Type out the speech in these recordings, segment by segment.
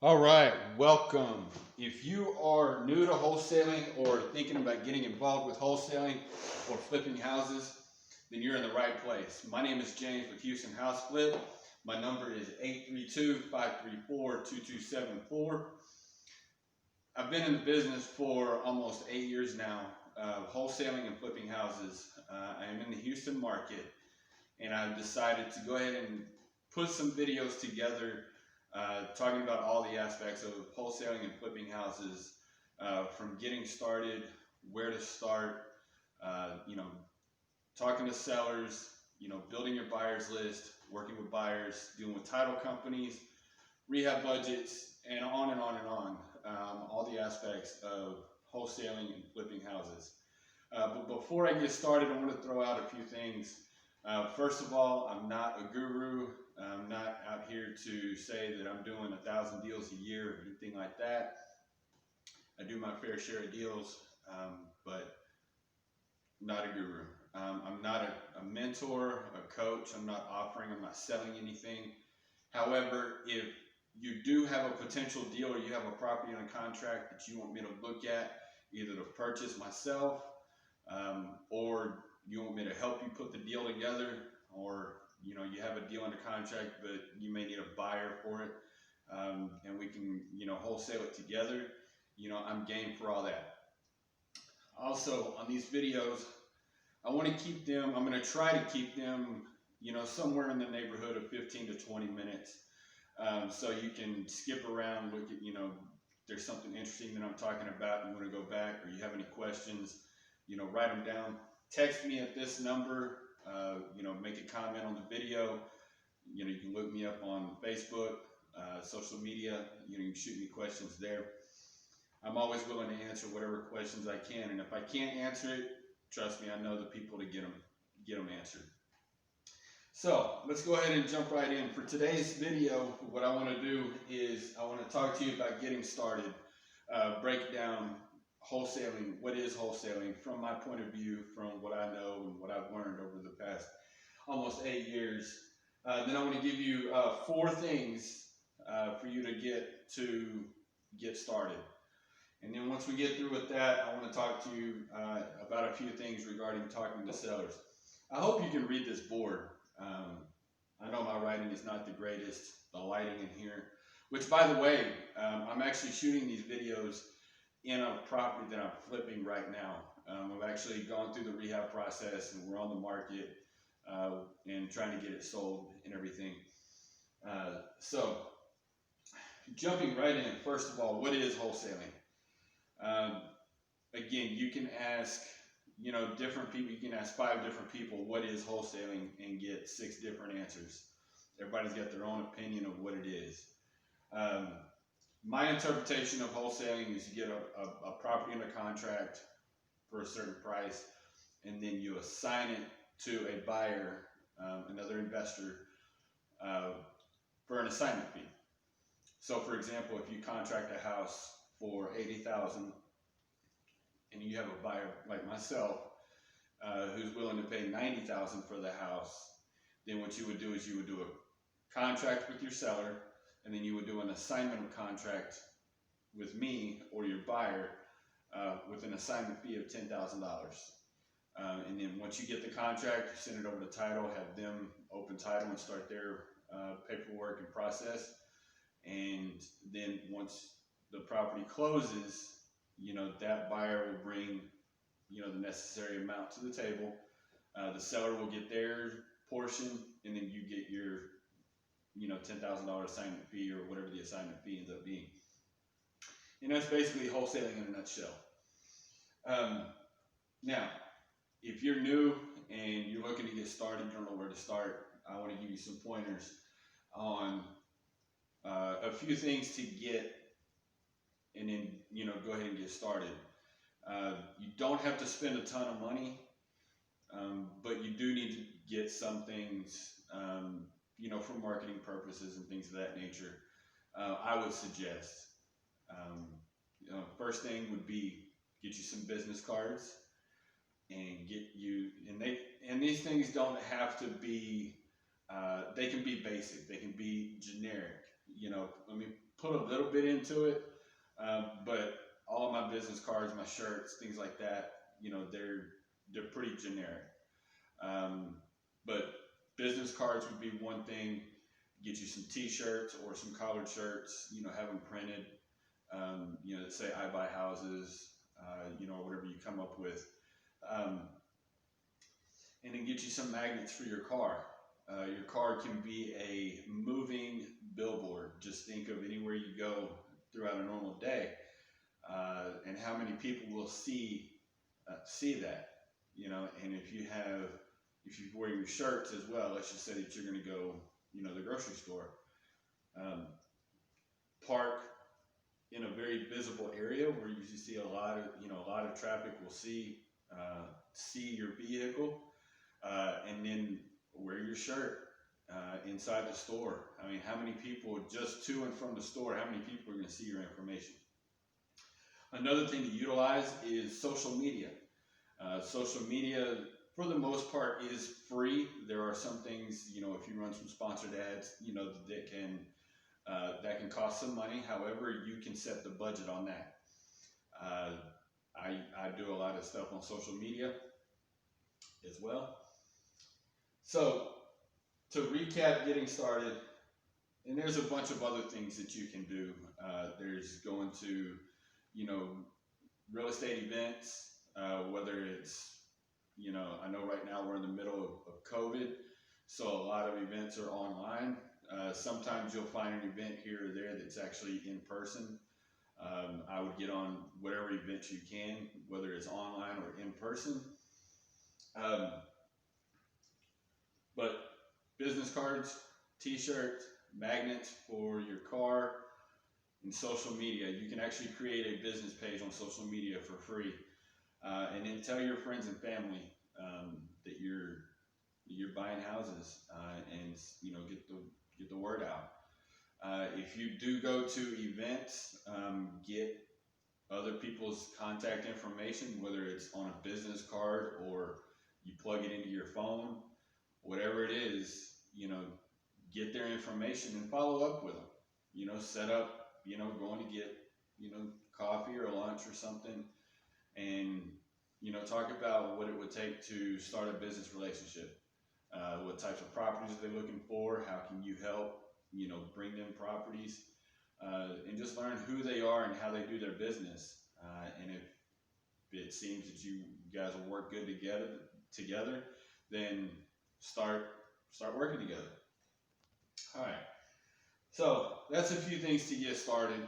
All right, welcome. If you are new to wholesaling or thinking about getting involved with wholesaling or flipping houses, then you're in the right place. My name is James with Houston House Flip. My number is 832-534-2274. I've been in the business for almost 8 years now, wholesaling and flipping houses. I am in the Houston market, and I've decided to go ahead and put some videos together talking about all the aspects of wholesaling and flipping houses, from getting started, where to start, you know, talking to sellers, building your buyers list, working with buyers, dealing with title companies, rehab budgets, and on and on and on. All the aspects of wholesaling and flipping houses. But before I get started, I want to throw out a few things. First of all, I'm not a guru. I'm not out here to say that I'm doing 1,000 deals a year or anything like that. I do my fair share of deals, but not a guru. I'm not a mentor, a coach. I'm not selling anything. However, if you do have a potential deal or you have a property on a contract that you want me to look at, either to purchase myself, or you want me to help you put the deal together, or you have a deal under contract but you may need a buyer for it, and we can wholesale it together. I'm game for all that. Also, on these videos, I want to keep them, I'm going to try to keep them somewhere in the neighborhood of 15 to 20 minutes, so you can skip around, look at, there's something interesting that I'm talking about, you want to go back, or you have any questions, write them down. Text me at this number, make a comment on the video. You can look me up on Facebook, social media. You can shoot me questions there. I'm always willing to answer whatever questions I can, and if I can't answer it, trust me, I know the people to get them answered. So let's go ahead and jump right in. For today's video, what I want to do is I want to talk to you about getting started, break down wholesaling, what is wholesaling from my point of view, from what I know and what I've learned over the past almost 8 years. Then I want to give you 4 things for you to get started. And then once we get through with that, I want to talk to you about a few things regarding talking to sellers. I hope you can read this board. I know my writing is not the greatest, the lighting in here, which, by the way, I'm actually shooting these videos in a property that I'm flipping right now. I've actually gone through the rehab process, and we're on the market and trying to get it sold and everything. So jumping right in, first of all, what is wholesaling? Again, you can ask different people. You can ask 5 different people what is wholesaling and get 6 different answers. Everybody's got their own opinion of what it is. My interpretation of wholesaling is you get a property under contract for a certain price, and then you assign it to a buyer, another investor, for an assignment fee. So, for example, if you contract a house for $80,000, and you have a buyer like myself who's willing to pay $90,000 for the house, then what you would do is you would do a contract with your seller, and then you would do an assignment of contract with me or your buyer with an assignment fee of $10,000. And then once you get the contract, you send it over to title, have them open title and start their paperwork and process. And then once the property closes, that buyer will bring, the necessary amount to the table. The seller will get their portion, and then you get your, $10,000 assignment fee or whatever the assignment fee ends up being. And that's basically wholesaling in a nutshell. Now, if you're new and you're looking to get started, you don't know where to start, I want to give you some pointers on a few things to get, and then go ahead and get started. You don't have to spend a ton of money, but you do need to get some things, for marketing purposes and things of that nature. I would suggest, first thing would be get you some business cards, and and these things don't have to be, they can be basic, they can be generic. let me put a little bit into it, but all of my business cards, my shirts, things like that, they're pretty generic. Um, but business cards would be one thing. Get you some T-shirts or some collared shirts. Have them printed. That say "I buy houses," whatever you come up with. Um, and then get you some magnets for your car. Your car can be a moving billboard. Just think of anywhere you go throughout a normal day, and how many people will see that. And if you wear your shirts as well, let's just say that you're going to go, the grocery store, um, park in a very visible area where you see a lot of traffic will see your vehicle, and then wear your shirt inside the store. I mean, how many people just to and from the store? How many people are going to see your information? Another thing to utilize is social media. Social media, for the most part, is free. There are some things, if you run some sponsored ads, that can cost some money. However, you can set the budget on that. I do a lot of stuff on social media as well. So to recap, getting started, and there's a bunch of other things that you can do. There's going to, real estate events, whether it's, I know right now we're in the middle of COVID, so a lot of events are online. Sometimes you'll find an event here or there that's actually in person. I would get on whatever event you can, whether it's online or in person. But business cards, T-shirts, magnets for your car, and social media. You can actually create a business page on social media for free, and then tell your friends and family that you're buying houses, and get the word out. If you do go to events, get other people's contact information, whether it's on a business card or you plug it into your phone, whatever it is, get their information and follow up with them. Set up, going to get, coffee or lunch or something, and, talk about what it would take to start a business relationship. What types of properties are they looking for? How can you help, bring them properties? And just learn who they are and how they do their business. And if it seems that you guys will work good together, then start working together. All right. So that's a few things to get started.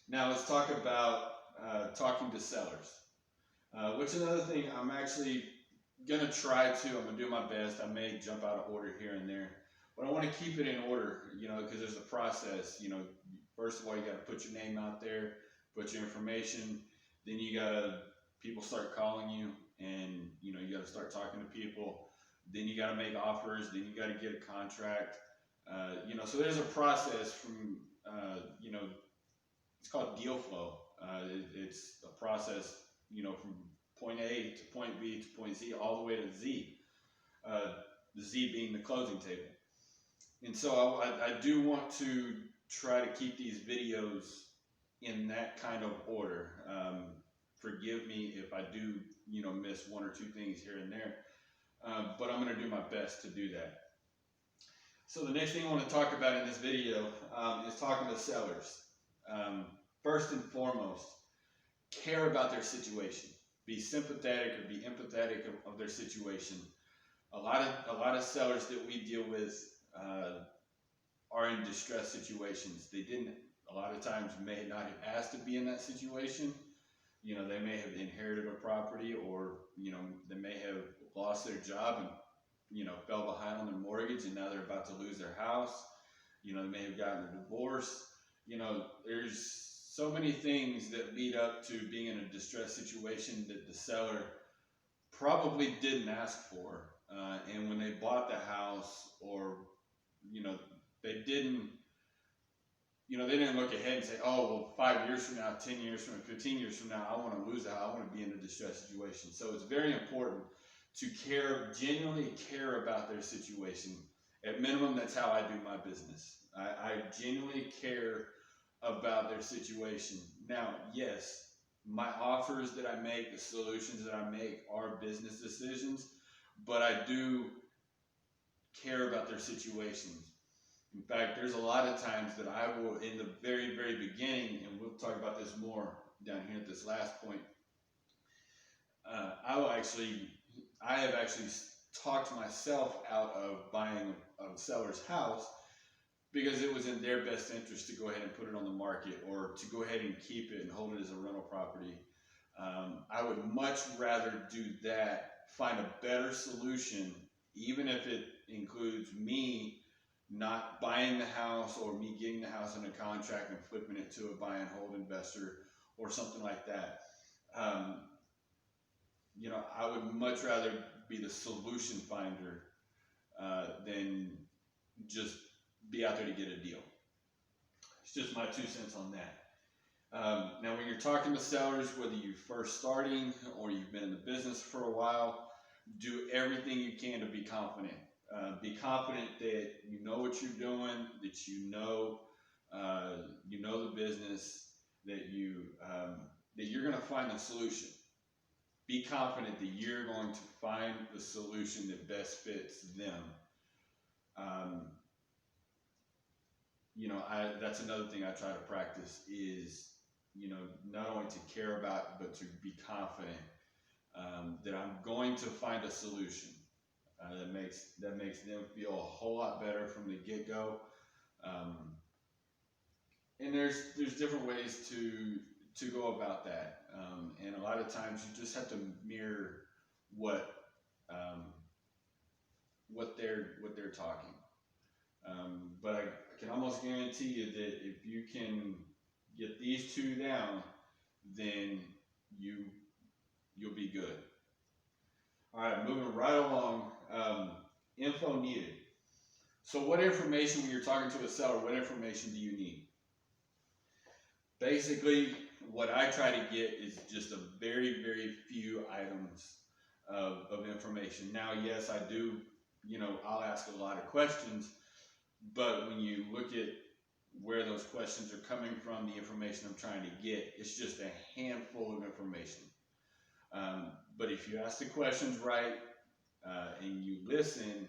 Now let's talk about talking to sellers, which is another thing I'm actually going to try to. I'm going to do my best. I may jump out of order here and there, but I want to keep it in order, because there's a process. First of all, you got to put your name out there, put your information. Then you got to, people start calling you, and, you got to start talking to people. Then you got to make offers. Then you got to get a contract. So there's a process from, it's called deal flow. It's a process, from point A to point B to point Z, all the way to Z. The Z being the closing table. And so I do want to try to keep these videos in that kind of order. Forgive me if I do, miss one or two things here and there. But I'm going to do my best to do that. So the next thing I want to talk about in this video is talking to sellers. First and foremost, care about their situation. Be sympathetic or be empathetic of their situation. A lot of sellers that we deal with are in distressed situations. They didn't, a lot of times, may not have asked to be in that situation. They may have inherited a property, or they may have lost their job and fell behind on their mortgage, and now they're about to lose their house. They may have gotten a divorce. There's so many things that lead up to being in a distressed situation that the seller probably didn't ask for. And when they bought the house, or they didn't look ahead and say, oh, well, 5 years from now, 10 years from now, 15 years from now, I want to lose the house. I want to be in a distressed situation. So it's very important to genuinely care about their situation, At minimum, that's how I do my business. I genuinely care about their situation. Now, yes, my offers that I make, the solutions that I make are business decisions, but I do care about their situations. In fact, there's a lot of times that I will, in the very, very beginning, and we'll talk about this more down here at this last point, I have actually talked myself out of buying a seller's house because it was in their best interest to go ahead and put it on the market or to go ahead and keep it and hold it as a rental property. I would much rather do that, find a better solution, even if it includes me not buying the house or me getting the house under contract and flipping it to a buy and hold investor or something like that. Um, I would much rather be the solution finder than just be out there to get a deal. It's just my 2 cents on that. Now, when you're talking to sellers, whether you're first starting or you've been in the business for a while, do everything you can to be confident. Be confident that you know what you're doing, that you know the business, that you're going to find a solution. Be confident that you're going to find the solution that best fits them. That's another thing I try to practice is, not only to care about, but to be confident that I'm going to find a solution that makes them feel a whole lot better from the get-go. And there's different ways to go about that, and a lot of times you just have to mirror what they're talking. But I can almost guarantee you that if you can get these two down, then you'll be good. All right, moving right along. Info needed. So what information, when you're talking to a seller, what information do you need? Basically, what I try to get is just a very, very few items of information. Now, yes, I do, I'll ask a lot of questions, but when you look at where those questions are coming from, the information I'm trying to get, it's just a handful of information. But if you ask the questions right and you listen,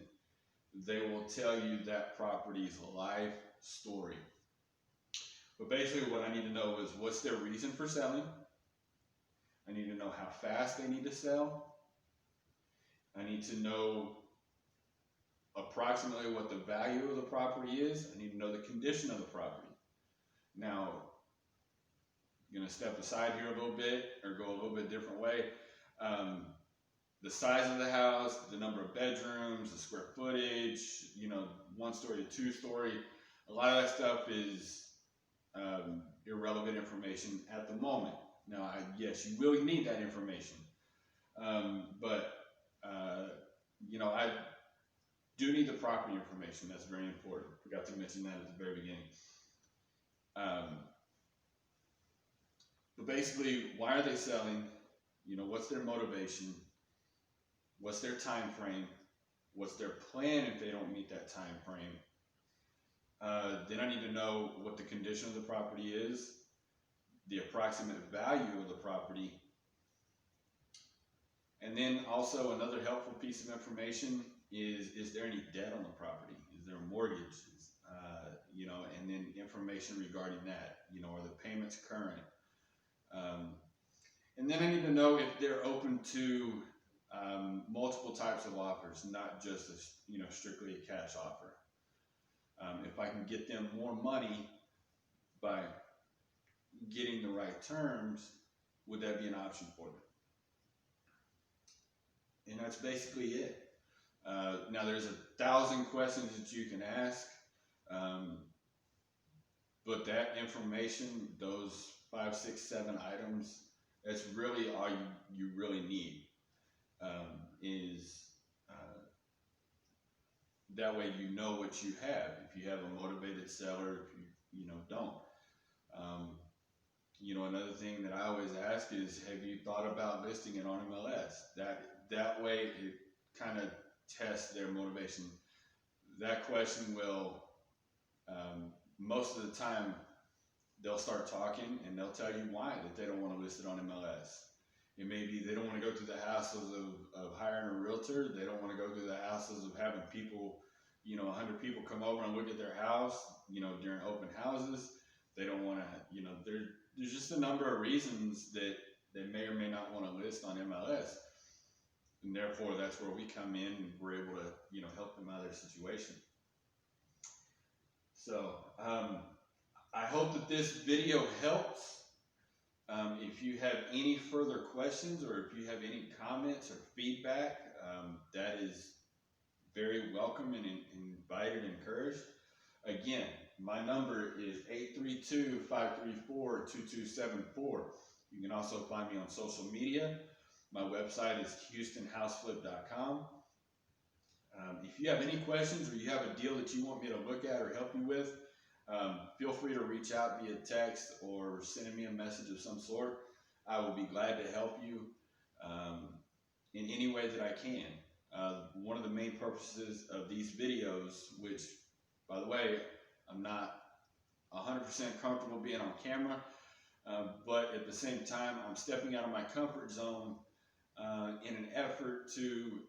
they will tell you that property's life story. But basically what I need to know is what's their reason for selling. I need to know how fast they need to sell. I need to know approximately what the value of the property is. I need to know the condition of the property. Now, I'm going to step aside here a little bit or go a little bit different way. The size of the house, the number of bedrooms, the square footage, 1-story to 2-story, a lot of that stuff is irrelevant information at the moment. Now, yes, you will need that information, but I do need the property information. That's very important. Forgot to mention that at the very beginning. But basically, why are they selling? What's their motivation? What's their time frame? What's their plan if they don't meet that time frame? Then I need to know what the condition of the property is, the approximate value of the property, and then also another helpful piece of information is there any debt on the property? Is there a mortgage? And then information regarding that. Are the payments current? And then I need to know if they're open to multiple types of offers, not just strictly a cash offer. If I can get them more money by getting the right terms, would that be an option for them? And that's basically it. Now there's 1,000 questions that you can ask, but that information, those 5, 6, 7 items, that's really all you really need. That way you know what you have. If you have a motivated seller, if you don't. Another thing that I always ask is, have you thought about listing it on MLS? That way it kind of tests their motivation. that question will, most of the time, they'll start talking and they'll tell you why that they don't want to list it on MLS. It may be they don't want to go through the hassles of hiring a realtor. They don't want to go through the hassles of having people, 100 people come over and look at their house, during open houses. They don't want to, there's just a number of reasons that they may or may not want to list on MLS. And therefore, that's where we come in and we're able to, help them out of their situation. So, I hope that this video helps. If you have any further questions or if you have any comments or feedback, that is very welcome and invited and encouraged. Again, my number is 832-534-2274. You can also find me on social media. My website is houstonhouseflip.com. If you have any questions or you have a deal that you want me to look at or help you with, feel free to reach out via text or send me a message of some sort. I will be glad to help you in any way that I can. One of the main purposes of these videos, which, by the way, I'm not 100% comfortable being on camera, but at the same time, I'm stepping out of my comfort zone in an effort to,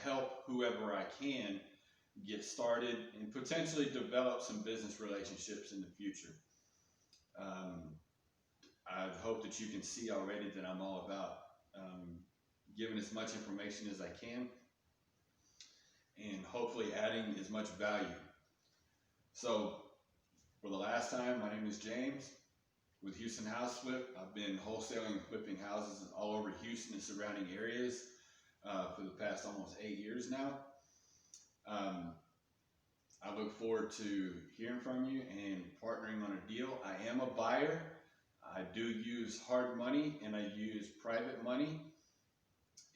help whoever I can get started and potentially develop some business relationships in the future. I hope that you can see already that I'm all about giving as much information as I can and hopefully adding as much value. So for the last time, my name is James with Houston House Flip. I've been wholesaling and flipping houses all over Houston and surrounding areas for the past almost 8 years now. I look forward to hearing from you and partnering on a deal. I am a buyer. I do use hard money and I use private money.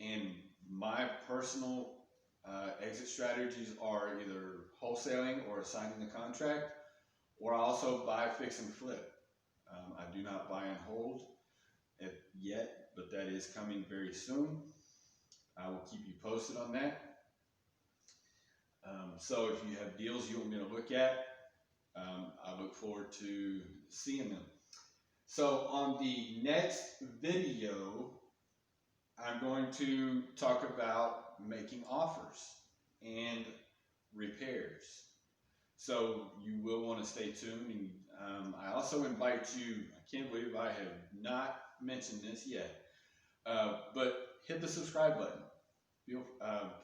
And my personal exit strategies are either wholesaling or signing the contract, or I also buy, fix, and flip. I do not buy and hold yet, but that is coming very soon. I will keep you posted on that. So if you have deals you want me to look at, I look forward to seeing them. So on the next video, I'm going to talk about making offers and repairs. So you will want to stay tuned. And I also invite you, I can't believe I have not mentioned this yet, but hit the subscribe button.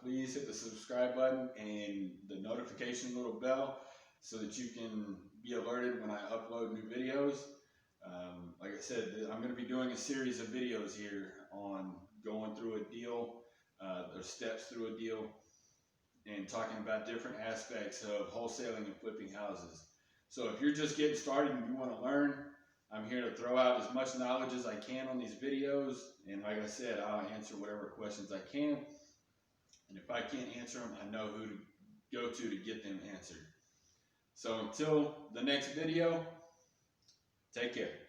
Please hit the subscribe button and the notification little bell so that you can be alerted when I upload new videos. Like I said, I'm going to be doing a series of videos here on going through a deal, the steps through a deal, and talking about different aspects of wholesaling and flipping houses. So if you're just getting started and you want to learn, I'm here to throw out as much knowledge as I can on these videos. And like I said, I'll answer whatever questions I can. And if I can't answer them, I know who to go to get them answered. So until the next video, take care.